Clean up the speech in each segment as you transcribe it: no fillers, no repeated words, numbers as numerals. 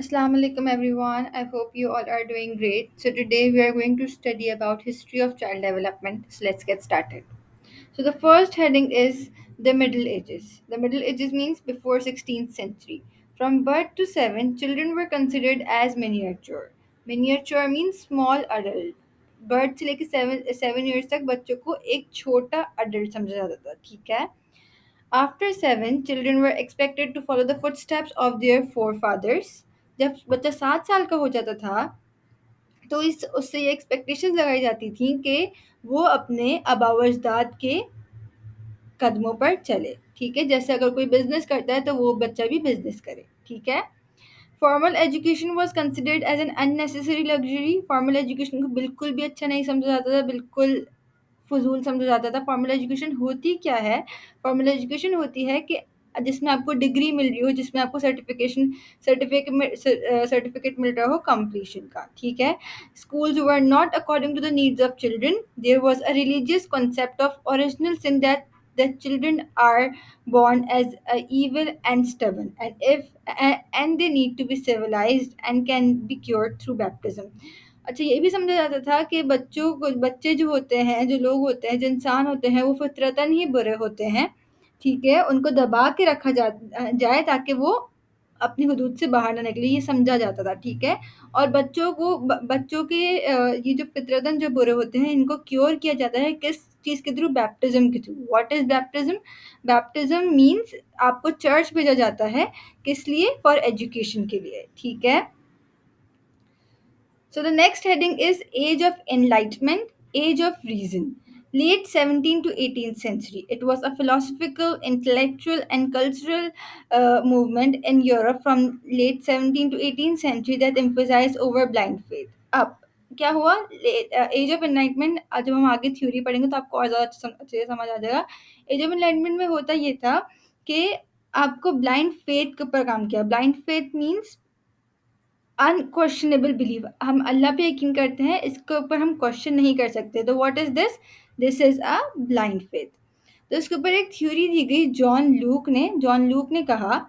Assalamu alaikum everyone. I hope you all are doing great. So today we are going to study about history of child development. So let's get started. So the first heading is the Middle Ages. The Middle Ages means before 16th century. From birth to 7, children were considered as miniature. Miniature means small adult. Birth से लेके seven years तक बच्चों को एक छोटा adult समझा जाता था, ठीक है। After 7, children were expected to follow the footsteps of their forefathers. जब बच्चा 7 साल का हो जाता था तो इस उससे ये एक्सपेक्टेशंस लगाई जाती थी कि वो अपने आबाव-अजदाद के कदमों पर चले, ठीक है। जैसे अगर कोई बिजनेस करता है तो वो बच्चा भी बिजनेस करे, ठीक है। Formal education was considered as an unnecessary luxury. Formal education को बिल्कुल भी अच्छा नहीं समझा जाता था, बिल्कुल फ़ुज़ूल समझा जाता था। फॉर्मल एजुकेशन होती क्या है? फॉर्मल एजुकेशन होती है कि जिसमें आपको डिग्री मिल रही हो, जिसमें आपको सर्टिफ़िकेट मिल रहा हो कंप्लीशन का, ठीक है? Schools were not according to the needs of children. There was a religious concept of original sin that children are born as evil and stubborn, and they need to be civilized and can be cured through baptism. अच्छा, ये भी समझा जाता था कि बच्चे जो होते हैं, जो लोग होते हैं, जो इंसान होते हैं, वो फ़ितरतन ही बुरे होते हैं, ठीक है? उनको दबा के रखा जाए ताकि वो अपनी हुदूद से बाहर ना निकले, ये समझा जाता था, ठीक है? और बच्चों के ये जो फ़ितरतन जो बुरे होते हैं, इनको क्योर किया जाता है किस चीज़ के थ्रू? बैप्टिज़्म के through. What is baptism? Baptism means आपको चर्च भेजा जाता है, किस लिए? फॉर एजुकेशन के लिए, ठीक है? So the next heading is Age of Enlightenment, Age of Reason. Late 17th to 18th century. It was a philosophical, intellectual, and cultural movement in Europe from late 17th to 18th century that emphasized over blind faith. अब क्या हुआ? As of enlightenment, जब हम आगे theory पढ़ेंगे तो आपको और ज़्यादा अच्छे से समझ आ जाएगा। एज ऑफ एनलाइटमेंट में होता ये था कि आपको ब्लाइंड फेथ के ऊपर काम किया। Blind faith means unquestionable believe, हम अल्लाह पे यकीन करते हैं, इसके ऊपर हम क्वेश्चन नहीं कर सकते। तो what is this? This is a blind faith. तो इसके ऊपर एक थ्योरी दी गई जॉन लूक ने कहा,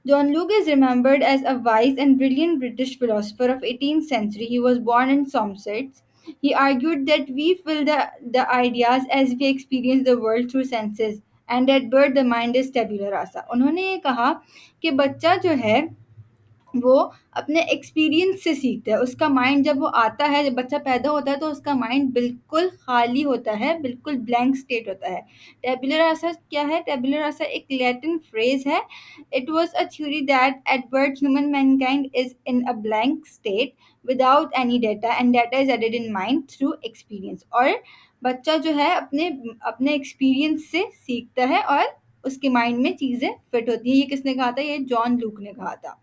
John Locke is remembered as a wise and brilliant British philosopher of 18th century. He was born in Somerset. He argued that we feel the ideas as we experience the world through senses, and at birth the mind is tabula rasa. उन्होंने ये कहा कि बच्चा जो है वो अपने experience से सीखता है। उसका माइंड जब वो आता है, जब बच्चा पैदा होता है तो उसका माइंड बिल्कुल खाली होता है, बिल्कुल ब्लैंक स्टेट होता है। टैबुलर रासा क्या है? टैबुलर रासा एक लैटिन फ्रेज़ है। It was a theory that at birth human mankind is in a blank state without any data, and data is added in mind through experience. और बच्चा जो है अपने अपने एक्सपीरियंस से सीखता है और उसके माइंड में चीज़ें फिट होती हैं। ये किसने कहा था? ये जॉन लूक ने कहा था।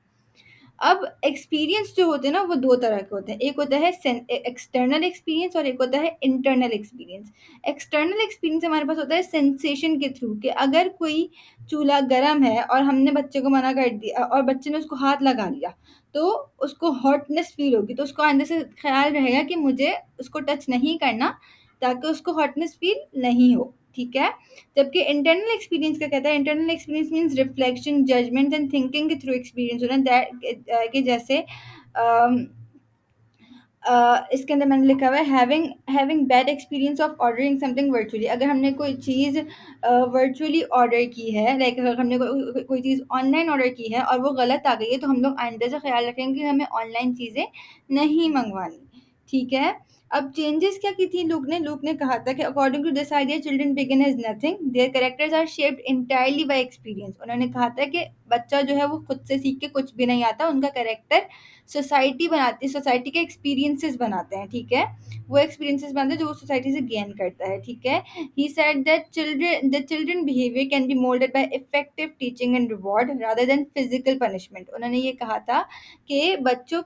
अब एक्सपीरियंस जो होते हैं ना, वो 2 तरह के होते हैं। एक होता है एक्सटर्नल एक्सपीरियंस और एक होता है इंटरनल एक्सपीरियंस। एक्सटर्नल एक्सपीरियंस हमारे पास होता है सेंसेशन के थ्रू, कि अगर कोई चूल्हा गरम है और हमने बच्चे को मना कर दिया और बच्चे ने उसको हाथ लगा लिया, तो उसको हॉटनेस फ़ील होगी, तो उसको अंदर से ख़्याल रहेगा कि मुझे उसको टच नहीं करना, ताकि उसको हॉटनेस फ़ील नहीं हो, ठीक है? जबकि इंटरनल एक्सपीरियंस क्या कहता है? Internal experience means reflection, judgement and thinking के थ्रू एक्सपीरियंस होना, कि जैसे इसके अंदर मैंने लिखा हुआ है having having bad experience of ordering something virtually. अगर हमने कोई चीज़ वर्चुअली ऑर्डर की है, लाइक अगर हमने कोई चीज़ ऑनलाइन ऑर्डर की है और वो गलत आ गई है, तो हम लोग आइंदा से ख्याल रखेंगे कि हमें ऑनलाइन चीज़ें नहीं मंगवानी, ठीक है। अब चेंजेस क्या की थी लूक ने कहा था कि according to this idea children begin as nothing, their characters are shaped entirely by experience. उन्होंने कहा था कि बच्चा जो है वो खुद से सीख के कुछ भी नहीं आता, उनका कैरेक्टर सोसाइटी बनाती है, सोसाइटी के एक्सपीरियंसेस बनाते हैं, ठीक है। वो एक्सपीरियंसेस बनाते हैं जो वो सोसाइटी से गेन करता है, ठीक है। He said that children behaviour can be moulded by effective teaching and reward rather than physical punishment. उन्होंने ये कहा था कि बच्चों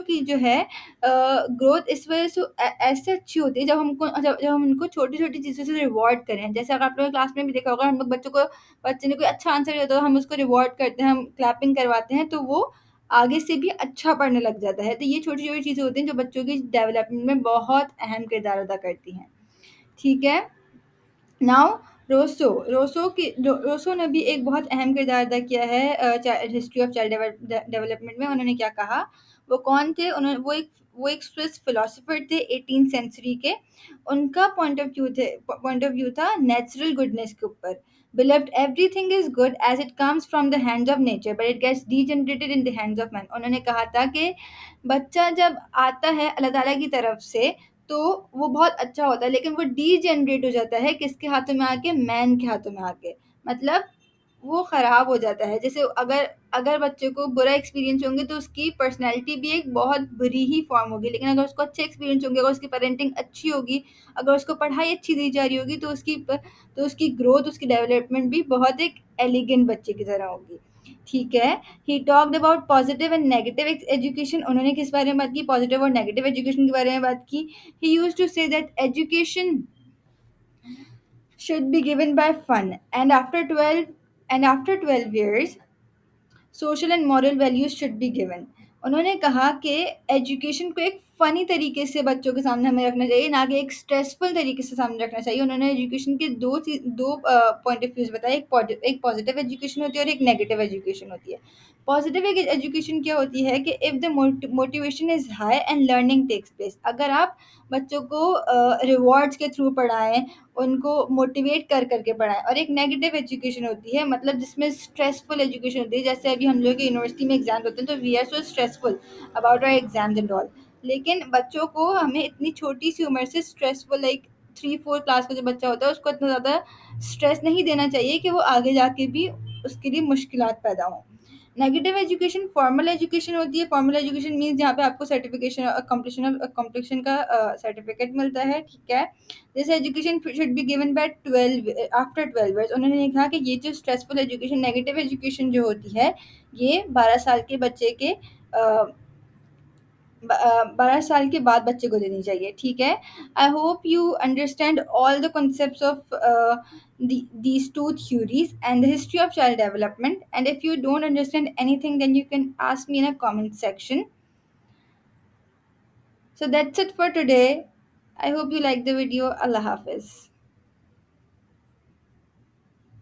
की जो है ग्रोथ इस वजह से ऐसे अच्छी होती है जब हम उनको छोटी छोटी चीज़ों से रिवॉर्ड करें। जैसे अगर आप लोगों ने क्लास में भी देखा होगा, हम लोग बच्चे ने कोई अच्छा आंसर दिया तो हम उसको रिवॉर्ड करते हैं, हम क्लैपिंग करवाते हैं, तो वो आगे से भी अच्छा पढ़ने लग जाता है। तो ये छोटी-छोटी चीज़ें होती हैं जो बच्चों की डेवलपमेंट में बहुत अहम किरदार अदा करती हैं। ठीक है? नाउ रोसो ने भी एक बहुत अहम किरदार अदा किया है हिस्ट्री ऑफ चाइल्ड डेवलपमेंट में। उन्होंने क्या कहा, वो कौन थे, उन्होंने वो एक स्विस फिलोसोफर थे 18th सेंचुरी के। उनका पॉइंट ऑफ व्यू था नेचुरल गुडनेस के ऊपर। Beloved, everything is good as it comes from the hands of nature, but it gets degenerated in the hands of man. उन्होंने कहा था कि बच्चा जब आता है अल्लाह ताला की तरफ से तो वो बहुत अच्छा होता है, लेकिन वो डीजेनरेट हो जाता है किसके हाथों में आके, मैन के हाथों में आके। मतलब वो खराब हो जाता है। जैसे अगर अगर बच्चे को बुरा एक्सपीरियंस होंगे तो उसकी पर्सनैलिटी भी एक बहुत बुरी ही फॉर्म होगी, लेकिन अगर उसको अच्छे एक्सपीरियंस होंगे, अगर उसकी पेरेंटिंग अच्छी होगी, अगर उसको पढ़ाई अच्छी दी जा रही होगी, तो उसकी ग्रोथ, उसकी डेवलपमेंट भी बहुत एक एलिगेंट बच्चे की तरह होगी। ठीक है। He talked about positive and negative education. उन्होंने किस बारे में बात की, पॉजिटिव और नेगेटिव एजुकेशन के बारे में बात की। He used to say that education should be given by fun, and after 12 years social and moral values should be given. उन्होंने कहा कि एजुकेशन को एक फ़नी तरीके से बच्चों के सामने हमें रखना चाहिए, ना कि एक स्ट्रेसफुल तरीके से सामने रखना चाहिए। उन्होंने एजुकेशन के दो पॉइंट ऑफ व्यूज़ बताए, एक पॉजिटिव एजुकेशन होती है और एक नेगेटिव एजुकेशन होती है। पॉजिटिव एजुकेशन क्या होती है कि if the motivation is high and learning takes place, अगर आप बच्चों को रिवॉर्ड्स के थ्रू पढ़ाएं, उनको मोटिवेट कर करके पढ़ाएं। और एक नेगेटिव एजुकेशन होती है, मतलब जिसमें स्ट्रेसफुल एजुकेशन होती है। जैसे अभी हम लोग के यूनिवर्सिटी में एग्जाम होते हैं तो we are so stressful about our exams and all. लेकिन बच्चों को हमें इतनी छोटी सी उम्र से स्ट्रेसफुल, लाइक 3-4 क्लास का जो बच्चा होता है उसको इतना ज़्यादा स्ट्रेस नहीं देना चाहिए कि वो आगे जाके भी उसके लिए मुश्किलात पैदा हों। नेगेटिव एजुकेशन फॉर्मल एजुकेशन होती है। फॉर्मल एजुकेशन मीन्स जहाँ पे आपको सर्टिफिकेशन कंप्लीशन का सर्टिफिकेट मिलता है। ठीक है। This education should be given by 12 after 12 years. उन्होंने कहा कि ये जो स्ट्रेसफुल एजुकेशन, नेगेटिव एजुकेशन जो होती है, ये 12 साल के बच्चे के 12 साल के बाद बच्चे को देनी चाहिए। ठीक है। I hope you understand all the concepts of these two theories and the history of child development, and if you don't understand anything then you can ask me in a comment section. So that's it for today. I hope you like the video. Allah Hafiz.